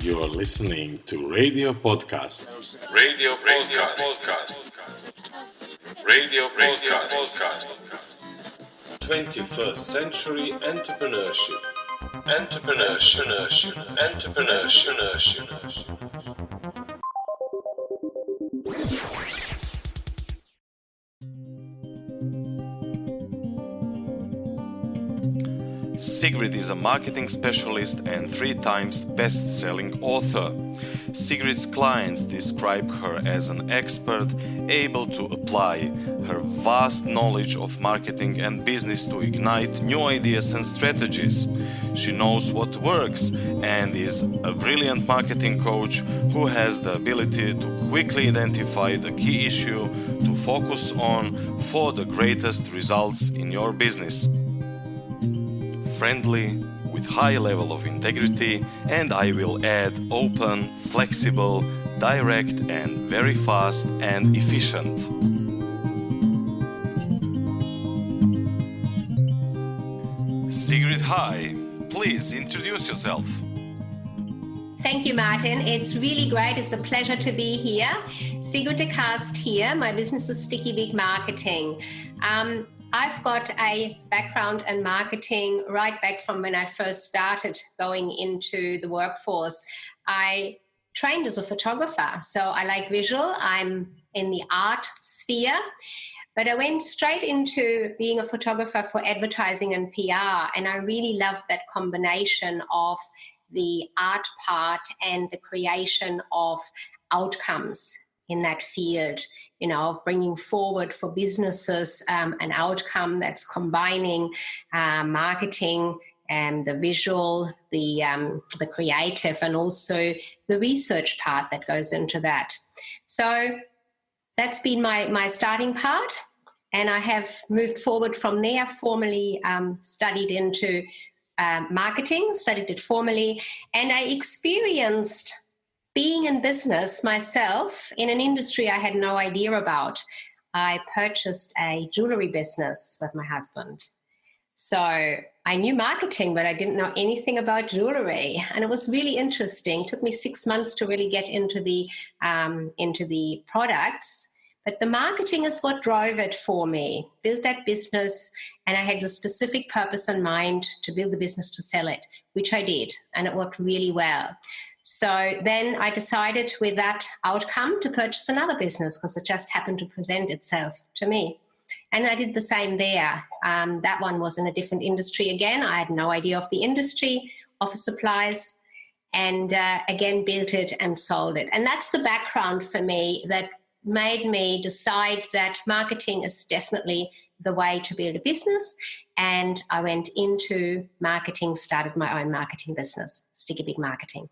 You're listening to Radio Podcast. Radio Podcast. Radio Podcast. 21st Century Entrepreneurship. Entrepreneurship. Sigrid is a marketing specialist and 3 times best-selling author. Sigrid's clients describe her as an expert able to apply her vast knowledge of marketing and business to ignite new ideas and strategies. She knows what works and is a brilliant marketing coach who has the ability to quickly identify the key issue to focus on for the greatest results in your business. Friendly, with high level of integrity, and I will add open, flexible, direct and very fast and efficient. Sigrid, hi. Please introduce yourself. Thank you, Martin. It's really great. It's a pleasure to be here. Sigrid de Kaste here. My business is Stickybeak Marketing. I've got a background in marketing right back from when I first started going into the workforce. I trained as a photographer, so I like visual. I'm in the art sphere, but I went straight into being a photographer for advertising and PR, and I really loved that combination of the art part and the creation of outcomes in that field, of bringing forward for businesses an outcome that's combining marketing and the visual, the creative, and also the research part that goes into that. So that's been my starting part, and I have moved forward from there. Formally studied into marketing, studied it formally, and I experienced being in business myself in an industry I had no idea about. I purchased a jewelry business with my husband. So I knew marketing, but I didn't know anything about jewelry. And it was really interesting. It took me 6 months to really get into the products. But the marketing is what drove it for me. Built that business, and I had the specific purpose in mind to build the business to sell it, which I did. And it worked really well. So then I decided with that outcome to purchase another business because it just happened to present itself to me. And I did the same there. That one was in a different industry again. I had no idea of the industry, office supplies, and again built it and sold it. And that's the background for me that made me decide that marketing is definitely the way to build a business. And I went into marketing, started my own marketing business, Stickybeak Marketing.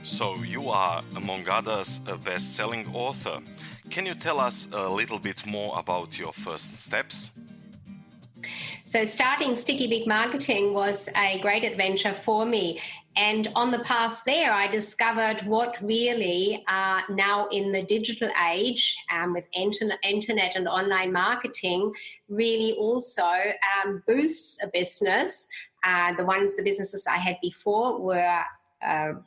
So you are, among others, a best-selling author. Can you tell us a little bit more about your first steps? So starting Stickybeak Marketing was a great adventure for me. And on the path there, I discovered what really now in the digital age with internet and online marketing really also boosts a business. The businesses I had before were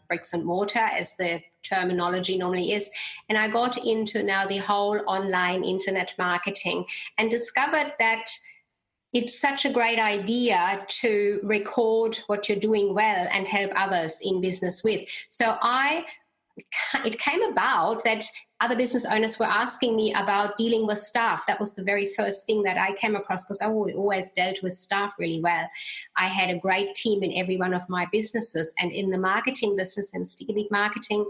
bricks and mortar, as the terminology normally is. And I got into now the whole online internet marketing and discovered that it's such a great idea to record what you're doing well and help others in business with. So it came about that other business owners were asking me about dealing with staff. That was the very first thing that I came across because I always dealt with staff really well. I had a great team in every one of my businesses, and in the marketing business and Stickybeak Marketing,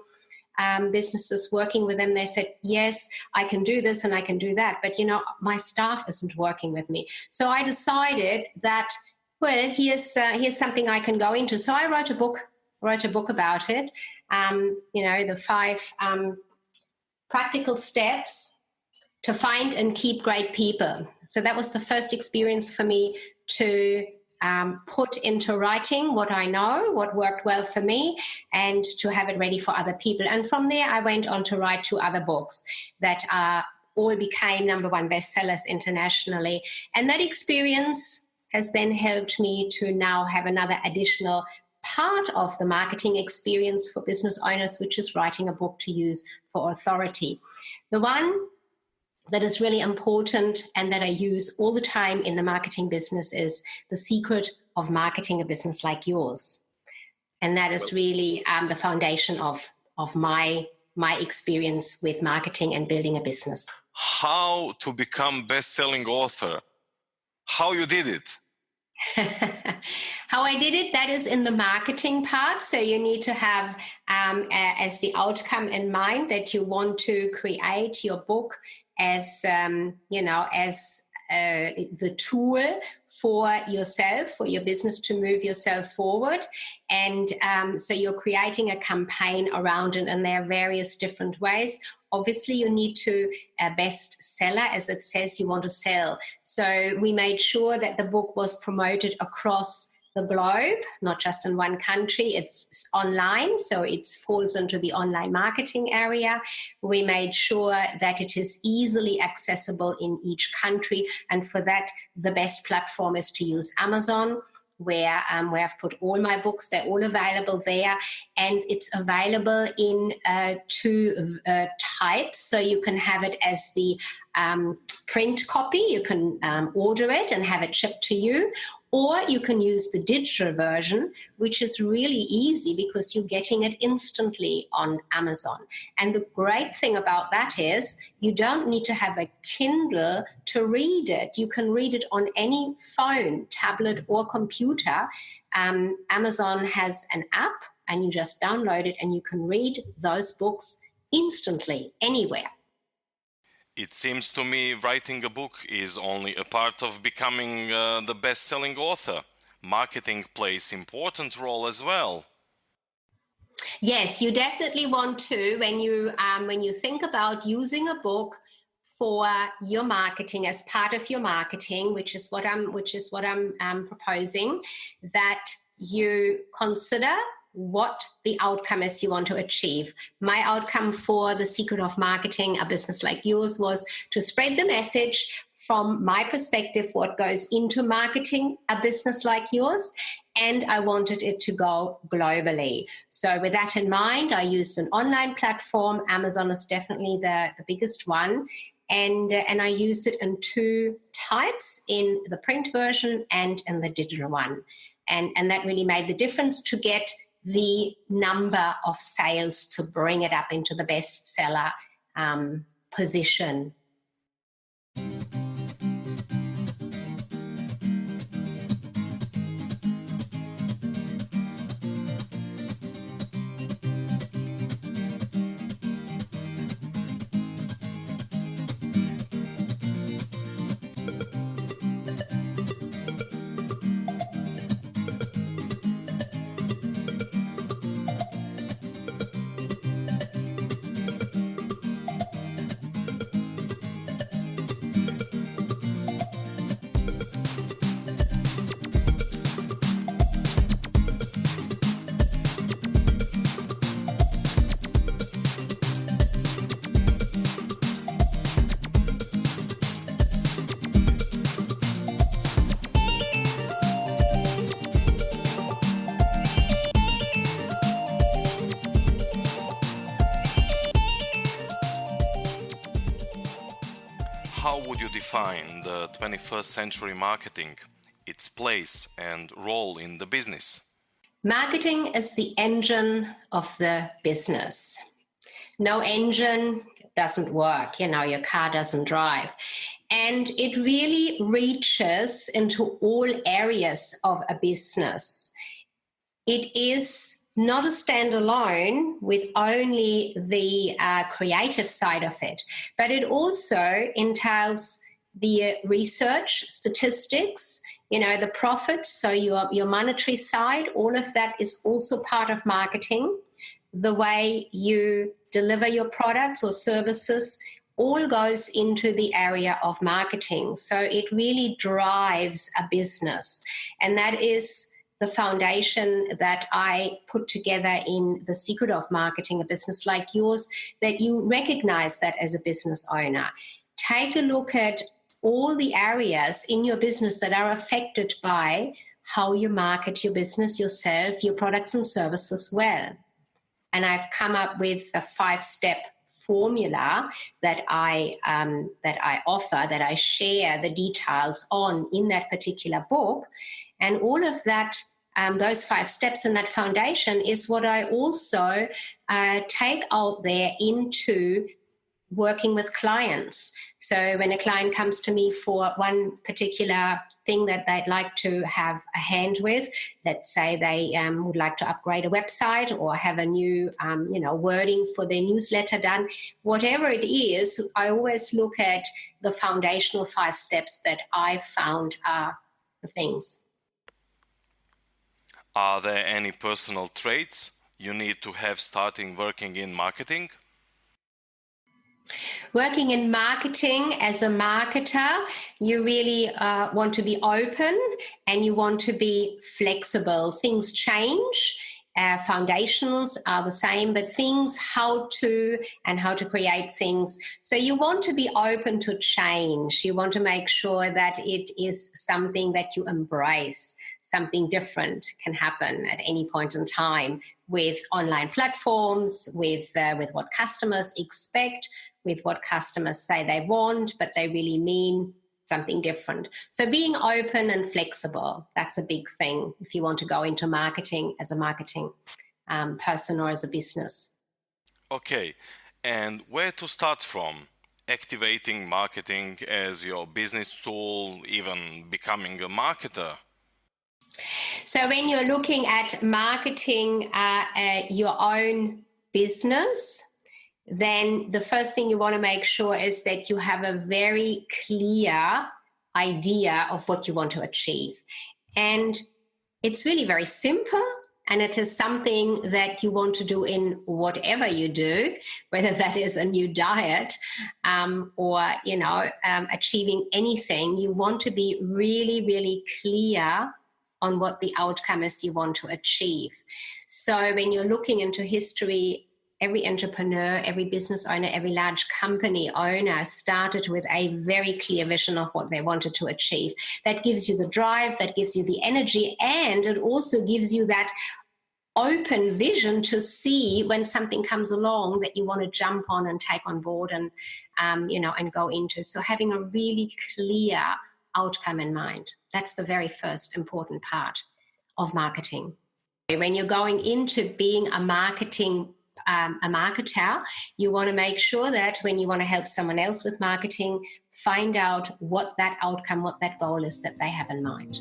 businesses working with them, they said, yes, I can do this and I can do that, but my staff isn't working with me. So I decided that, well, here's something I can go into. So I wrote a book about it. The 5 practical steps to find and keep great people. So that was the first experience for me to put into writing what I know, what worked well for me, and to have it ready for other people. And from there, I went on to write 2 other books that all became #1 bestsellers internationally. And that experience has then helped me to now have another additional part of the marketing experience for business owners, which is writing a book to use for authority. The one that is really important and that I use all the time in the marketing business is The Secret of Marketing a Business Like Yours. And that is really the foundation of my experience with marketing and building a business. How to become best-selling author? How you did it? How I did it, that is in the marketing part. So you need to have as the outcome in mind that you want to create your book as the tool for yourself, for your business to move yourself forward. And so you're creating a campaign around it, and there are various different ways. Obviously, you need to bestseller, as it says, you want to sell. So we made sure that the book was promoted across the globe, not just in one country. It's online, so it falls into the online marketing area. We made sure that it is easily accessible in each country, and for that, the best platform is to use Amazon, where I've put all my books. They're all available there, and it's available in 2 types. So you can have it as the print copy. You can order it and have it shipped to you, or you can use the digital version, which is really easy because you're getting it instantly on Amazon. And the great thing about that is you don't need to have a Kindle to read it. You can read it on any phone, tablet, or computer. Amazon has an app, and you just download it, and you can read those books instantly anywhere. It seems to me writing a book is only a part of becoming the best-selling author. Marketing plays an important role as well. Yes, you definitely want to. When you think about using a book for your marketing as part of your marketing, which is what I'm proposing, that you consider what the outcome is you want to achieve. My outcome for The Secret of Marketing a Business Like Yours was to spread the message from my perspective, what goes into marketing a business like yours, and I wanted it to go globally. So with that in mind, I used an online platform. Amazon is definitely the biggest one. And I used it in 2 types, in the print version and in the digital one. And that really made the difference to get the number of sales to bring it up into the bestseller position. How would you define the 21st century marketing, its place and role in the business? Marketing is the engine of the business. No engine doesn't work, your car doesn't drive. And it really reaches into all areas of a business. It is not a standalone with only the creative side of it, but it also entails the research, statistics, the profits, so your monetary side. All of that is also part of marketing. The way you deliver your products or services, all goes into the area of marketing. So it really drives a business. And that is the foundation that I put together in The Secret of Marketing a Business Like Yours, that you recognize that as a business owner. Take a look at all the areas in your business that are affected by how you market your business, yourself, your products and services well. And I've come up with a 5-step formula that I offer, that I share the details on in that particular book. And all of that, those 5 steps and that foundation is what I also take out there into working with clients. So when a client comes to me for one particular thing that they'd like to have a hand with, let's say they would like to upgrade a website or have a new wording for their newsletter done, whatever it is, I always look at the foundational 5 steps that I found are the things. Are there any personal traits you need to have starting working in marketing? Working in marketing as a marketer, you really want to be open and you want to be flexible. Things change. Foundationals are the same, but things, how to create things. So you want to be open to change. You want to make sure that it is something that you embrace. Something different can happen at any point in time with online platforms, with what customers expect, with what customers say they want, but they really mean something different. So being open and flexible, that's a big thing if you want to go into marketing as a marketing person or as a business. Okay, and where to start from? Activating marketing as your business tool, even becoming a marketer? So when you're looking at marketing your own business, then the first thing you want to make sure is that you have a very clear idea of what you want to achieve. And it's really very simple, and it is something that you want to do in whatever you do, whether that is a new diet or achieving anything. You want to be really, really clear on what the outcome is you want to achieve. So when you're looking into history, every entrepreneur, every business owner, every large company owner started with a very clear vision of what they wanted to achieve. That gives you the drive, that gives you the energy, and it also gives you that open vision to see when something comes along that you want to jump on and take on board and go into. So having a really clear outcome in mind. That's the very first important part of marketing. When you're going into being a marketer, you want to make sure that when you want to help someone else with marketing, find out what that outcome, what that goal is that they have in mind.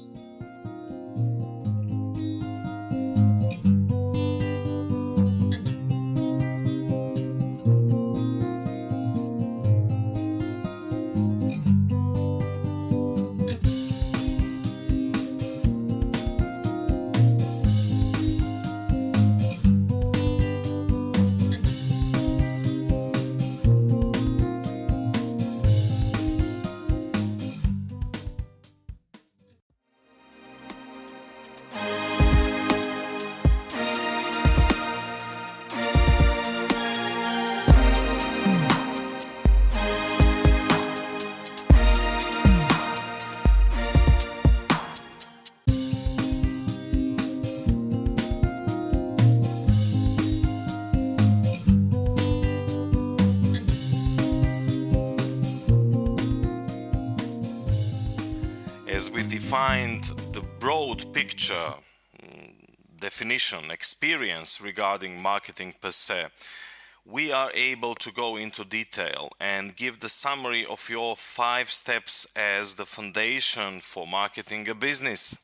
As we defined the broad picture, definition, experience regarding marketing per se, we are able to go into detail and give the summary of your 5 steps as the foundation for marketing a business.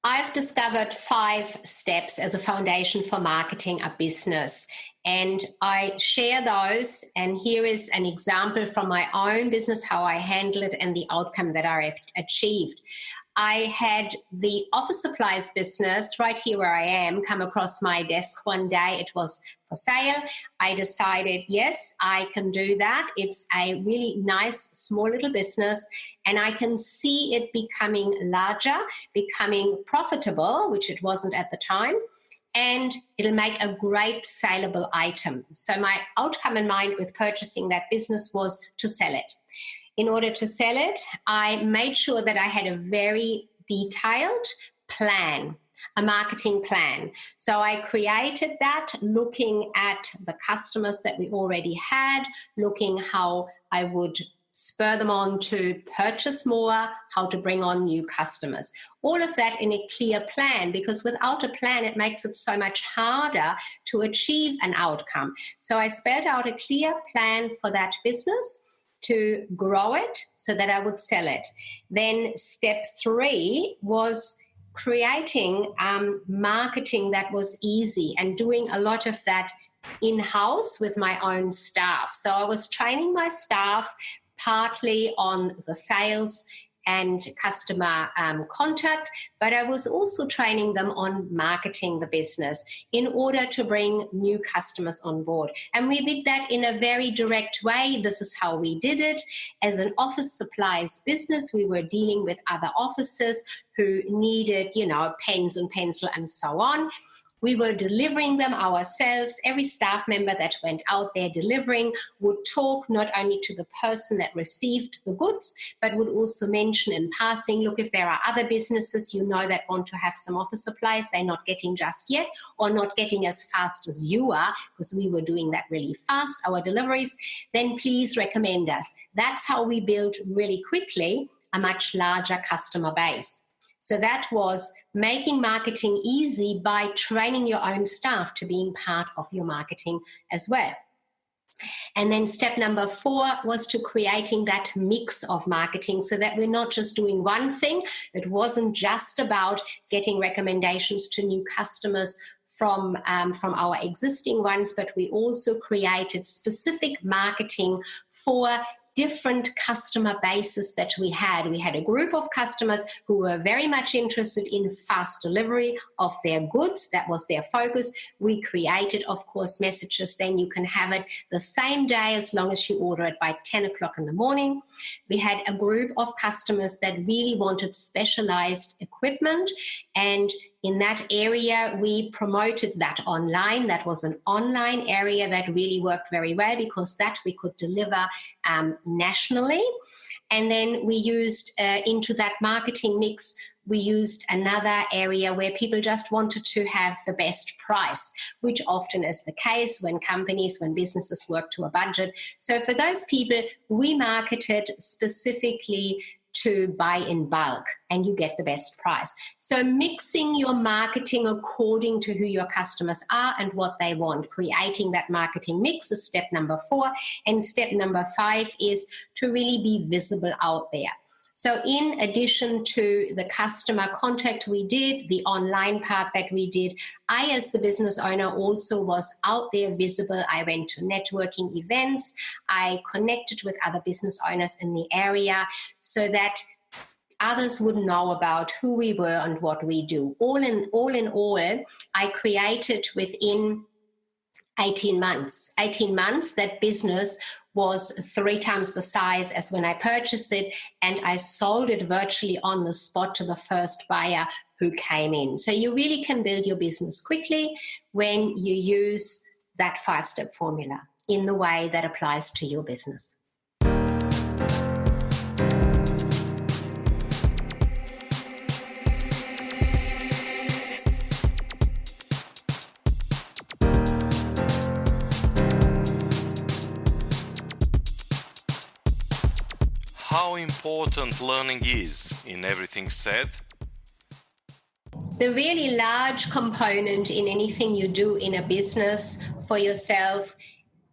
I've discovered 5 steps as a foundation for marketing a business, and I share those, and here is an example from my own business, how I handle it and the outcome that I've achieved. I had the office supplies business right here where I am come across my desk one day. It was for sale. I decided, yes, I can do that. It's a really nice, small little business, and I can see it becoming larger, becoming profitable, which it wasn't at the time. And it'll make a great saleable item. So my outcome in mind with purchasing that business was to sell it. In order to sell it, I made sure that I had a very detailed plan, a marketing plan. So I created that looking at the customers that we already had, looking how I would spur them on to purchase more, how to bring on new customers. All of that in a clear plan, because without a plan, it makes it so much harder to achieve an outcome. So I spelled out a clear plan for that business to grow it so that I would sell it. Then step 3 was creating marketing that was easy and doing a lot of that in-house with my own staff. So I was training my staff partly on the sales and customer contact, but I was also training them on marketing the business in order to bring new customers on board. And we did that in a very direct way. This is how we did it. As an office supplies business, we were dealing with other offices who needed, pens and pencil and so on. We were delivering them ourselves. Every staff member that went out there delivering would talk not only to the person that received the goods, but would also mention in passing, look, if there are other businesses that want to have some office supplies they're not getting just yet or not getting as fast as you are, because we were doing that really fast, our deliveries, then please recommend us. That's how we built really quickly a much larger customer base. So that was making marketing easy by training your own staff to being part of your marketing as well. And then step number 4 was to creating that mix of marketing so that we're not just doing one thing. It wasn't just about getting recommendations to new customers from our existing ones, but we also created specific marketing for different customer bases that we had. We had a group of customers who were very much interested in fast delivery of their goods. That was their focus. We created, of course, messages. Then you can have it the same day as long as you order it by 10 o'clock in the morning. We had a group of customers that really wanted specialized equipment, and in that area, we promoted that online. That was an online area that really worked very well because that we could deliver nationally. And then we used into that marketing mix, we used another area where people just wanted to have the best price, which often is the case when businesses work to a budget. So for those people, we marketed specifically to buy in bulk and you get the best price. So mixing your marketing according to who your customers are and what they want, creating that marketing mix is step number 4. And step number 5 is to really be visible out there. So in addition to the customer contact we did, the online part that we did, I as the business owner also was out there visible. I went to networking events. I connected with other business owners in the area so that others would know about who we were and what we do. All in all, I created within 18 months that business was 3 times the size as when I purchased it, and I sold it virtually on the spot to the first buyer who came in. So you really can build your business quickly when you use that 5-step formula in the way that applies to your business. How important learning is in everything said? The really large component in anything you do in a business for yourself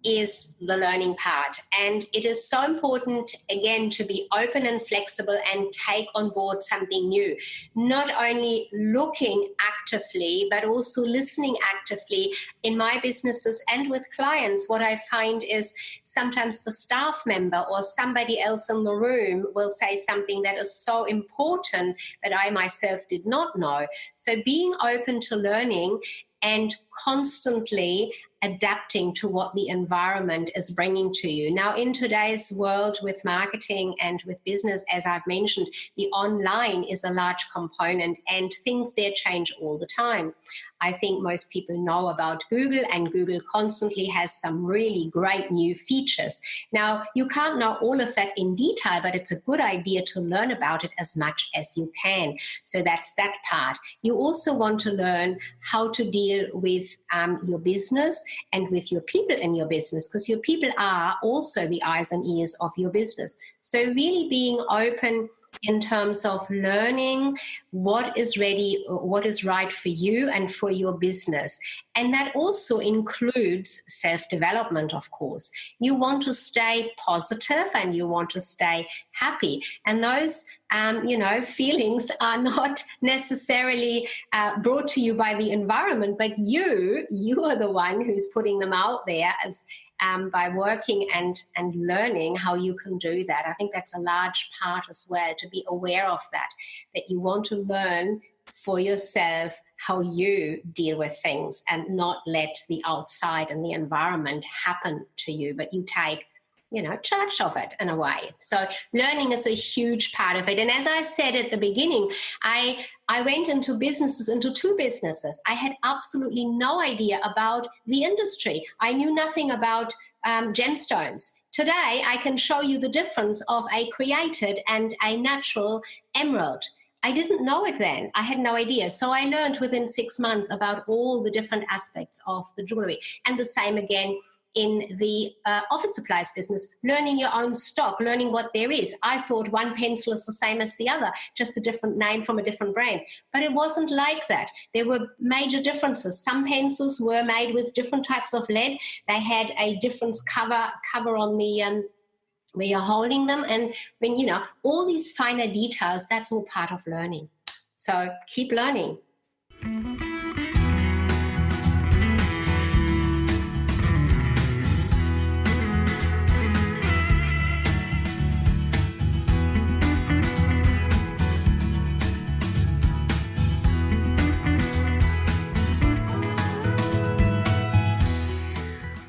is the learning part. And it is so important, again, to be open and flexible and take on board something new. Not only looking actively, but also listening actively. In my businesses and with clients, what I find is sometimes the staff member or somebody else in the room will say something that is so important that I myself did not know. So being open to learning and constantly adapting to what the environment is bringing to you. Now, in today's world with marketing and with business, as I've mentioned, the online is a large component and things there change all the time. I think most people know about Google, and Google constantly has some really great new features. Now, you can't know all of that in detail, but it's a good idea to learn about it as much as you can. So that's that part. You also want to learn how to deal with your business and with your people in your business, because your people are also the eyes and ears of your business. So really being open in terms of learning what is ready, what is right for you and for your business. And that also includes self-development, of course. You want to stay positive and you want to stay happy. And those, feelings are not necessarily brought to you by the environment, but you are the one who's putting them out there as by working and learning how you can do that. I think that's a large part as well, to be aware of that you want to learn for yourself how you deal with things and not let the outside and the environment happen to you, but you take charge of it in a way. So learning is a huge part of it. And as I said at the beginning, I went into two businesses. I had absolutely no idea about the industry. I knew nothing about gemstones. Today, I can show you the difference of a created and a natural emerald. I didn't know it then. I had no idea. So I learned within 6 months about all the different aspects of the jewelry. And the same again in the office supplies business, learning your own stock, learning what there is. I thought one pencil is the same as the other, just a different name from a different brand. But it wasn't like that. There were major differences. Some pencils were made with different types of lead. They had a different cover on the where you're holding them. And when, all these finer details, that's all part of learning. So keep learning.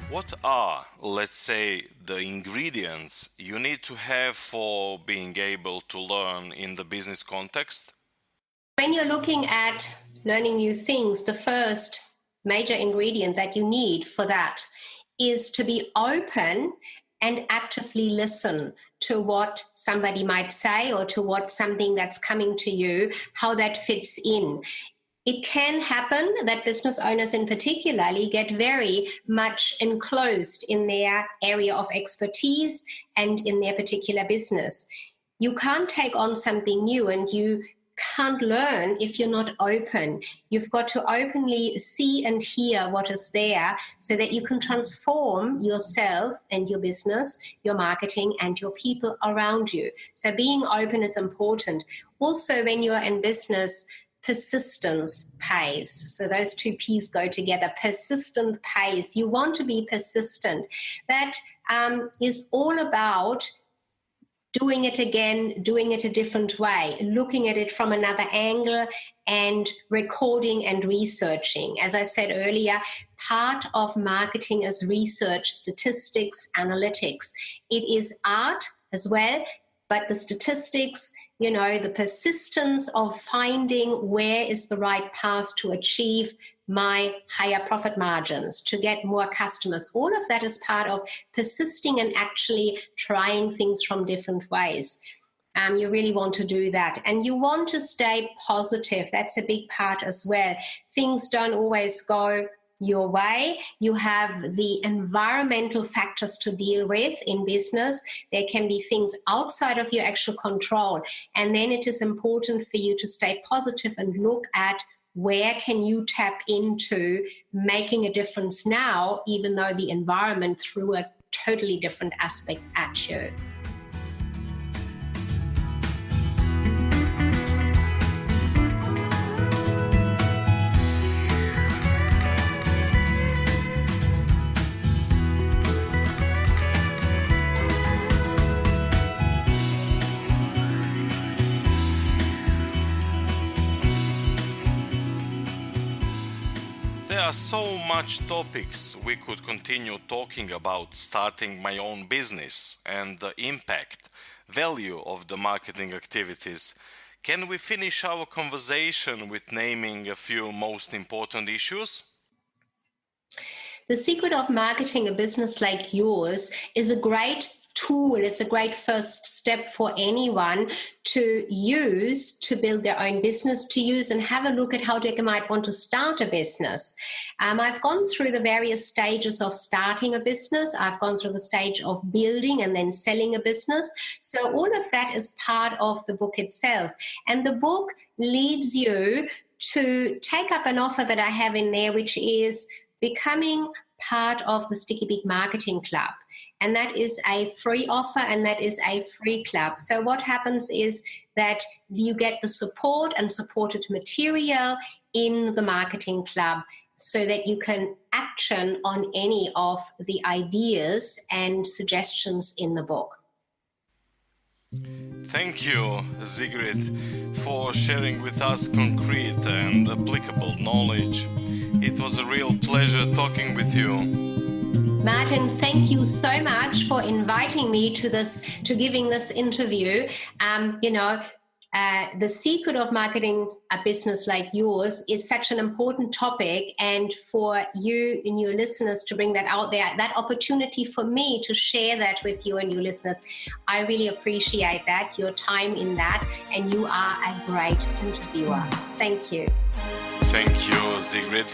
What are, let's say, the ingredients you need to have for being able to learn in the business context? When you're looking at learning new things, the first major ingredient that you need for that is to be open and actively listen to what somebody might say or to what something that's coming to you, how that fits in. It can happen that business owners in particularly get very much enclosed in their area of expertise and in their particular business. You can't take on something new and you can't learn if you're not open. You've got to openly see and hear what is there so that you can transform yourself and your business, your marketing, and your people around you. So being open is important. Also, when you're in business, persistence pays. So those two P's go together. Persistent pays. You want to be persistent. That is all about doing it again, doing it a different way, looking at it from another angle and recording and researching. As I said earlier, part of marketing is research, statistics, analytics. It is art as well, but the statistics, the persistence of finding where is the right path to achieve my higher profit margins, to get more customers. All of that is part of persisting and actually trying things from different ways. You really want to do that. And you want to stay positive. That's a big part as well. Things don't always go your way. You have the environmental factors to deal with in business. There can be things outside of your actual control. And then it is important for you to stay positive and look at where can you tap into making a difference now, even though the environment threw a totally different aspect at you. There are so much topics we could continue talking about starting my own business and the impact, value of the marketing activities. Can we finish our conversation with naming a few most important issues? The secret of marketing a business like yours is a great tool. It's a great first step for anyone to use to build their own business, to use and have a look at how they might want to start a business. I've gone through the various stages of starting a business. I've gone through the stage of building and then selling a business. So all of that is part of the book itself. And the book leads you to take up an offer that I have in there, which is becoming part of the Stickybeak Marketing Club. And that is a free offer and that is a free club. So what happens is that you get the support and supported material in the marketing club so that you can action on any of the ideas and suggestions in the book. Thank you, Sigrid, for sharing with us concrete and applicable knowledge. It was a real pleasure talking with you. Martin, thank you so much for inviting me to giving this interview. The secret of marketing a business like yours is such an important topic, and for you and your listeners to bring that out there, that opportunity for me to share that with you and your listeners, I really appreciate that, your time in that, and you are a great interviewer. Thank you. Thank you, Sigrid.